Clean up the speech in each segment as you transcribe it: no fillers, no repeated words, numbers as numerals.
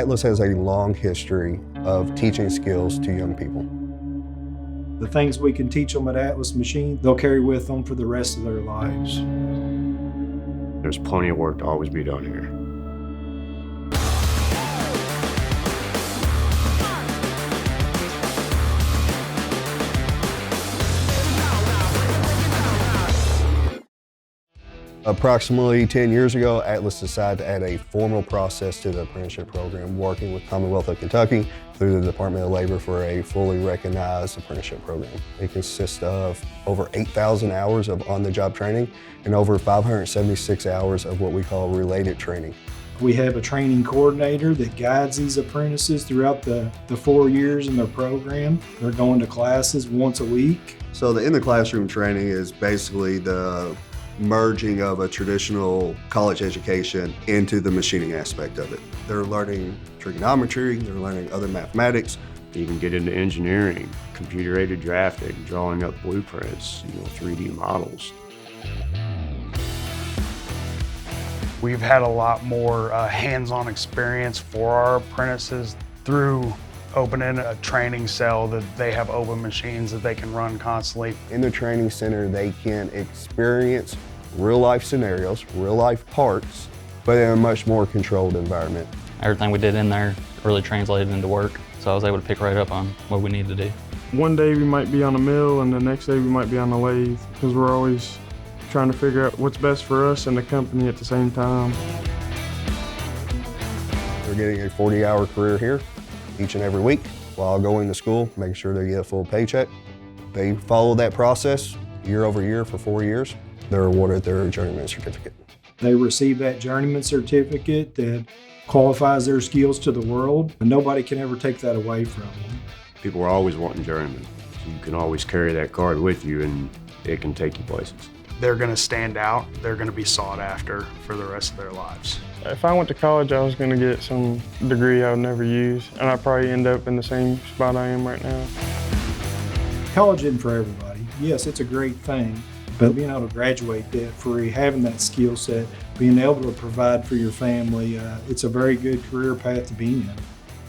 Atlas has a long history of teaching skills to young people. The things we can teach them at Atlas Machine, they'll carry with them for the rest of their lives. There's plenty of work to always be done here. Approximately 10 years ago, Atlas decided to add a formal process to the apprenticeship program, working with Commonwealth of Kentucky through the Department of Labor for a fully recognized apprenticeship program. It consists of over 8,000 hours of on-the-job training and over 576 hours of what we call related training. We have a training coordinator that guides these apprentices throughout the 4 years in their program. They're going to classes once a week. So the in-the-classroom training is basically the merging of a traditional college education into the machining aspect of it. They're learning trigonometry, they're learning other mathematics. You can get into engineering, computer-aided drafting, drawing up blueprints, 3D models. We've had a lot more hands-on experience for our apprentices through opening a training cell that they have open machines that they can run constantly. In the training center, they can experience real-life scenarios, real-life parts, but in a much more controlled environment. Everything we did in there really translated into work, so I was able to pick right up on what we needed to do. One day we might be on a mill and the next day we might be on a lathe, because we're always trying to figure out what's best for us and the company at the same time. They're getting a 40-hour career here each and every week while going to school, making sure they get a full paycheck. They follow that process year over year for 4 years. They're awarded their journeyman certificate. They receive that journeyman certificate that qualifies their skills to the world, and nobody can ever take that away from them. People are always wanting journeyman. So you can always carry that card with you and it can take you places. They're going to stand out. They're going to be sought after for the rest of their lives. If I went to college, I was going to get some degree I would never use, and I'd probably end up in the same spot I am right now. College isn't for everybody. Yes, it's a great thing, but being able to graduate debt-free, having that skill set, being able to provide for your family, it's a very good career path to be in.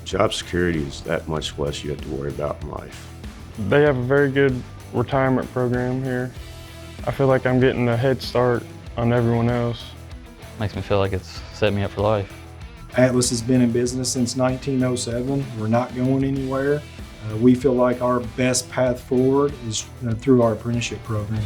Job security is that much less you have to worry about in life. They have a very good retirement program here. I feel like I'm getting a head start on everyone else. Makes me feel like it's set me up for life. Atlas has been in business since 1907. We're not going anywhere. We feel like our best path forward is through our apprenticeship program.